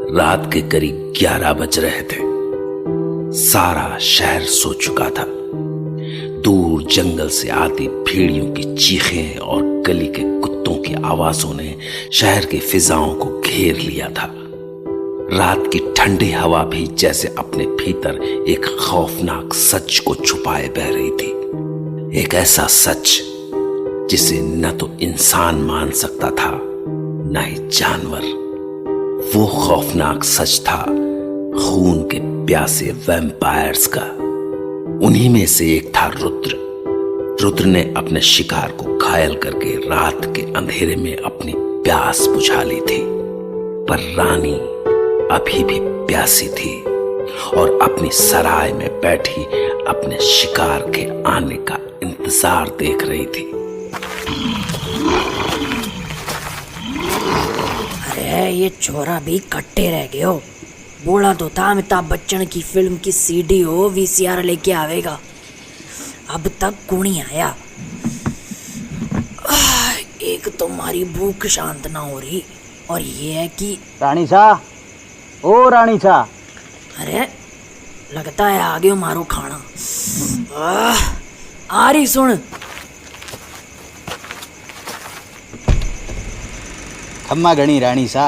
रात के करीब 11 बज रहे थे। सारा शहर सो चुका था। दूर जंगल से आती भेड़ियों की चीखें और गली के कुत्तों की आवाजों ने शहर की फिजाओं को घेर लिया था। रात की ठंडी हवा भी जैसे अपने भीतर एक खौफनाक सच को छुपाए बह रही थी। एक ऐसा सच जिसे न तो इंसान मान सकता था न ही जानवर। वो खौफनाक सच था खून के प्यासे वैम्पायर्स का। उन्हीं में से एक था रुद्र ने अपने शिकार को घायल करके रात के अंधेरे में अपनी प्यास बुझा ली थी। पर रानी अभी भी प्यासी थी और अपनी सराय में बैठी अपने शिकार के आने का इंतजार देख रही थी। अरे ये छोरा भी कट्टे रह गए हो। बोला तो था अमिताभ बच्चन की फिल्म की सीडी हो वीसीआर लेके आवेगा, अब तक कौन ही आया। एक तो हमारी भूख शांत ना हो रही और ये है कि रानी सा, ओ रानी सा। अरे लगता है आ गयो मारो खाना। आ रही सुन। खम्मा गणी रानी सा।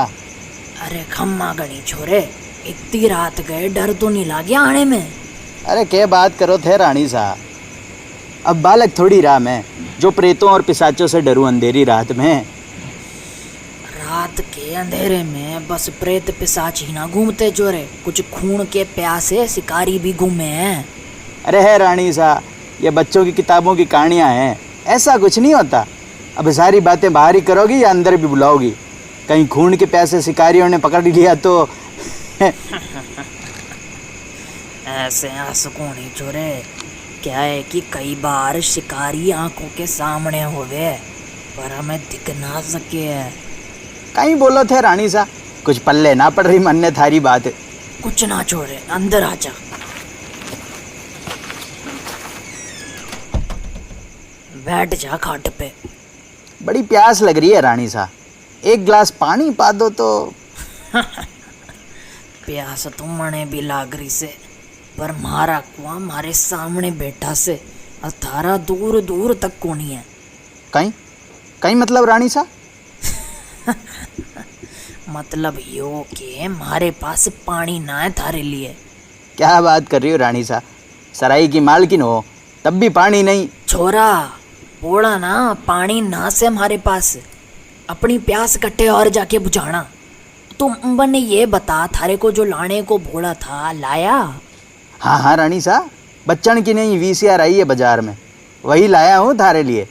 अरे खम्मा गणी छोरे, इतनी रात गए, डर तो नहीं लग गया आने में? अरे क्या बात करो थे रानी सा, अब बालक थोड़ी रहा मैं जो प्रेतों और पिशाचों से डरूं अंधेरी रात में। रात के अंधेरे में बस प्रेत पिशाच ही ना घूमते चोरे, कुछ खून के प्यासे शिकारी भी घूमे हैं। अरे है रानी सा, ये बच्चों की किताबों की कहानियां हैं, ऐसा कुछ नहीं होता। अब सारी बातें बाहर ही करोगी या अंदर भी बुलाओगी? कहीं खून के प्यासे शिकारियों ने पकड़ लिया तो ऐसे आंसू नहीं छोरे। क्या है कि कई बार शिकारी आंखों के सामने होवे पर हमें दिख ना सके। कहीं बोलो थे रानी सा, कुछ पल्ले ना पड़ रही मन ने थारी बात। कुछ ना छोड़े, अंदर आ जा। बैठ जा खाट पे। बड़ी प्यास लग रही है रानी सा, एक गिलास पानी पा दो तो। प्यास तो मने भी लाग रही से, पर मारा कुआं हमारे सामने बैठा से अथारा दूर दूर तक कोनी है। कहीं कहीं मतलब रानी सा? मतलब यो के हमारे पास पानी ना है थारे लिए। क्या बात कर रही हो रानी सा, सराय की मालकिन हो तब भी पानी नहीं? छोरा बोला ना, पानी ना से हमारे पास, अपनी प्यास कट्टे और जाके बुझाना। तुम मैंने ये बता, थारे को जो लाने को बोला था लाया? हाँ हाँ रानी सा, बच्चन की नहीं वीसीआर आई है बाजार में, वही लाया हूँ थारे लिए।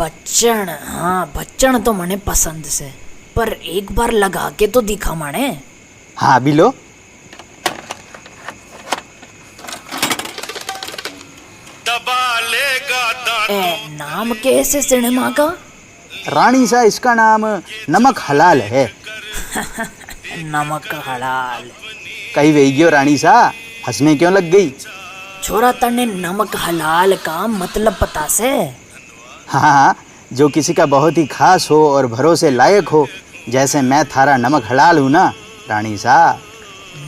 बच्चन? हाँ बच्चन तो मने पसंद से, पर एक बार लगा के तो दिखा माने। हाँ भी लो। नाम कैसे सिनेमा का? रानी सा इसका नाम नमक हलाल है। नमक हलाल? कहीं वेगियो रानी सा, हंसने क्यों लग गई? छोरा तने नमक हलाल का मतलब पता से? हाँ, जो किसी का बहुत ही खास हो और भरोसे लायक हो, जैसे मैं थारा नमक हलाल हूँ ना रानी सा।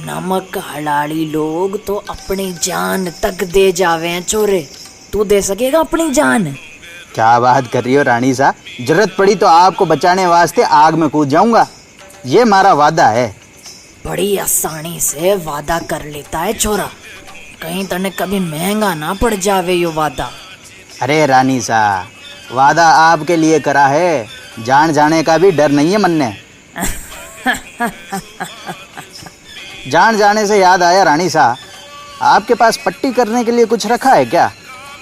नमक हलाली लोग तो अपनी जान तक दे जावे हैं छोरे, तू दे सकेगा अपनी जान? क्या बात कर रही हो रानी सा, जरूरत पड़ी तो आपको बचाने वास्ते आग में कूद जाऊंगा, ये हमारा वादा है। बड़ी आसानी से वादा कर लेता है छोरा, कहीं तने कभी महंगा ना पड़ जावे यो वादा। अरे रानी सा, वादा आपके लिए करा है, जान जाने का भी डर नहीं है मन में। जान जाने से याद आया रानी सा, आपके पास पट्टी करने के लिए कुछ रखा है क्या?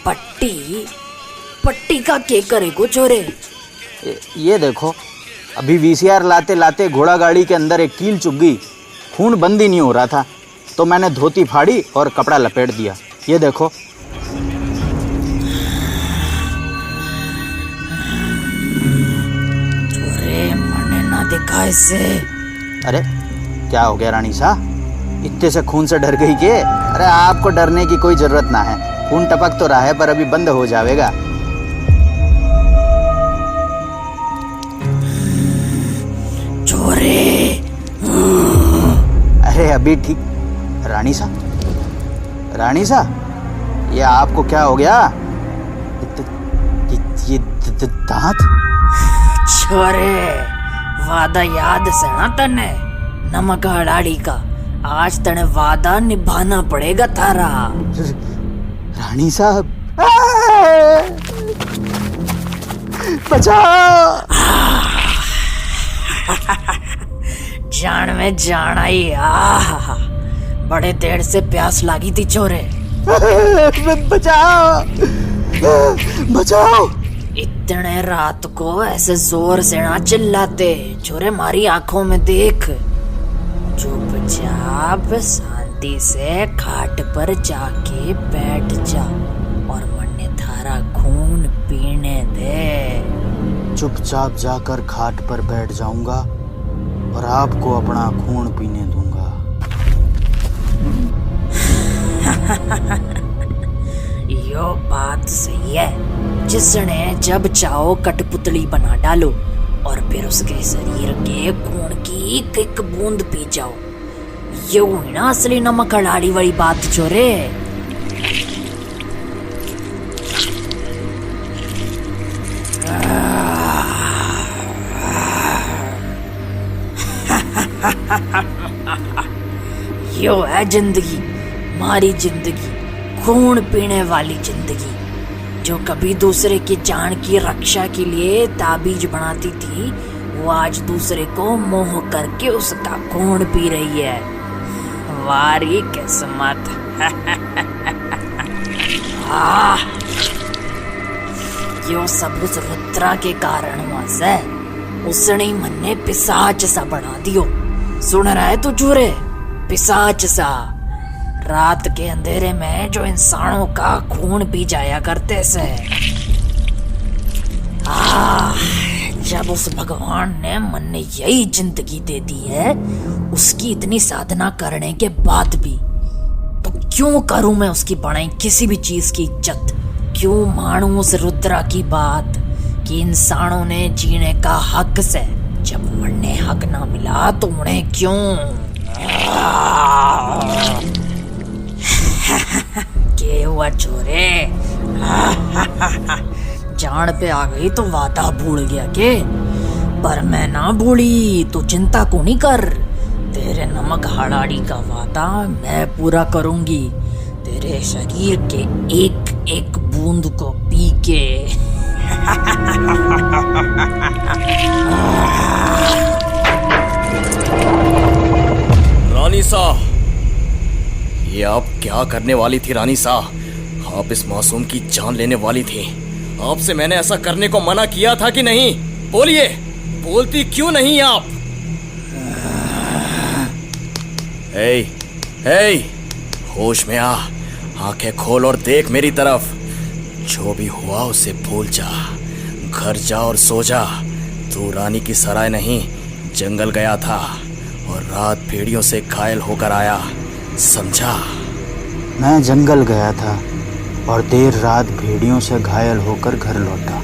पट्टी? पट्टी का के करे को छोरे? ये देखो, अभी वीसीआर लाते लाते घोड़ा गाड़ी के अंदर एक कील चुभ गई, खून बंद ही नहीं हो रहा था, तो मैंने धोती फाड़ी और कपड़ा लपेट दिया। ये देखो। छोरे मने ना देखा इसे। अरे क्या हो गया रानी सा, इतने से खून से डर गई के? अरे आपको डरने की कोई जरूरत ना है, खून टपक तो रहा है पर अभी बंद हो जाएगा। छोरे अभी ठीक। रानी सा, रानी सा, ये आपको क्या हो गया? ये दांत? छोरे, वादा याद से ना तने, नमक हड़ाड़ी का। आज तने वादा निभाना पड़ेगा थारा। रानी साहब, बचाओ! जान में जान आई। बड़े देर से प्यास लगी थी छोरे। बचाओ, बचाओ! इतने रात को ऐसे जोर से ना चिल्लाते छोरे, मारी आंखों में देख। चुपचाप शांति से खाट पर जाके बैठ जा और मन्ने थारा खून पीने दे। चुपचाप जाकर खाट पर बैठ जाऊंगा और आपको अपना खून पीने दूंगा। यो बात सही है। जिसने जब चाहो कठपुतली बना डालो और फिर उसके शरीर के खून की एक एक बूंद पी जाओ। ये हुई ना असली नमक हड़ाड़ी वाली बात छोरे। यो है जिंदगी, मारी जिंदगी, खून पीने वाली जिंदगी। जो कभी दूसरे की जान की रक्षा के लिए ताबीज बनाती थी, वो आज दूसरे को मोह करके उसका खून पी रही है। वारी किस्मत। यो सब उस रुद्रा के कारण हुआ से। उसने ही मन्ने पिशाच सा बना दियो। सुन रहा है तू चूरे? पिशाच सा। रात के अंधेरे में जो इंसानों का खून पी जाया करते से। जब उस भगवान ने मन ने यही जिंदगी दे दी है, उसकी इतनी साधना करने के बाद भी, तो क्यों करूं मैं उसकी बनाई किसी भी चीज की इज्जत? क्यों मानूं उस रुद्रा की बात कि इंसानों ने जीने का हक से, जब मन ने हक ना मिला तो उन्हें क्यों? के हुआ छोरे? जान पे आ गई तो वादा भूल गया के? पर मैं ना भूली, तो चिंता को नहीं कर। तेरे नमक हड़ाड़ी का वादा मैं पूरा करूंगी, तेरे शरीर के एक एक बूंद को पी के। रानी सा, ये आप क्या करने वाली थी रानी सा? आप इस मासूम की जान लेने वाली थी। आपसे मैंने ऐसा करने को मना किया था कि नहीं? बोलिए, बोलती क्यों नहीं आप? हे, होश में आ, आंखें खोल और देख मेरी तरफ। जो भी हुआ उसे भूल जा, घर जा और सो जा। तू रानी की सराय नहीं, जंगल गया था और रात भेड़ियों से घायल होकर आया, समझा? मैं जंगल गया था और देर रात भेड़ियों से घायल होकर घर लौटा।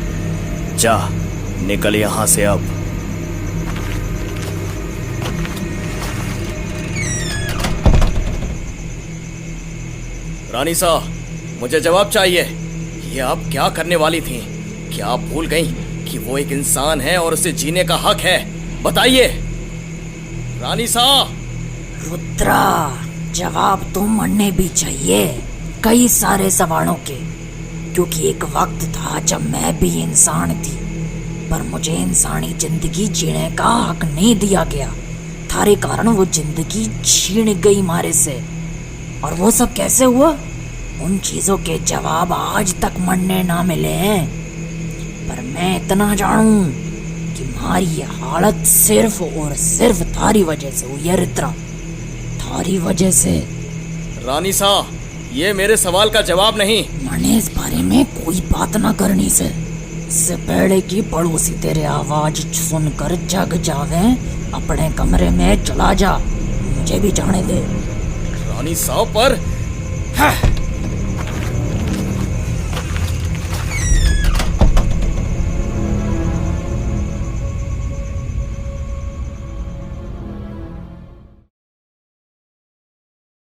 जा, निकल यहां से अब। रानी सा, मुझे जवाब चाहिए। ये आप क्या करने वाली थी? क्या आप भूल गई कि वो एक इंसान है और उसे जीने का हक है? बताइए रानी सा। रुद्रा, जवाब तो मरने भी चाहिए कई सारे सवालों के, क्योंकि एक वक्त था जब मैं भी इंसान थी, पर मुझे इंसानी जिंदगी जीने का हक नहीं दिया गया। थारे कारण वो जिंदगी छीन गई मारे से। और वो सब कैसे हुआ? उन चीजों के जवाब आज तक मरने ना मिले हैं। पर मैं इतना जानूं कि हमारी ये हालत सिर्फ और सिर्फ थारी वजह से हुई है रुद्रा, थारी वजह से। रानी सा, ये मेरे सवाल का जवाब नहीं। मैंने इस बारे में कोई बात ना करनी से। इससे पहले कि पड़ोसी तेरे आवाज सुनकर जग जावे, अपने कमरे में चला जा, मुझे भी जाने दे। रानी सा पर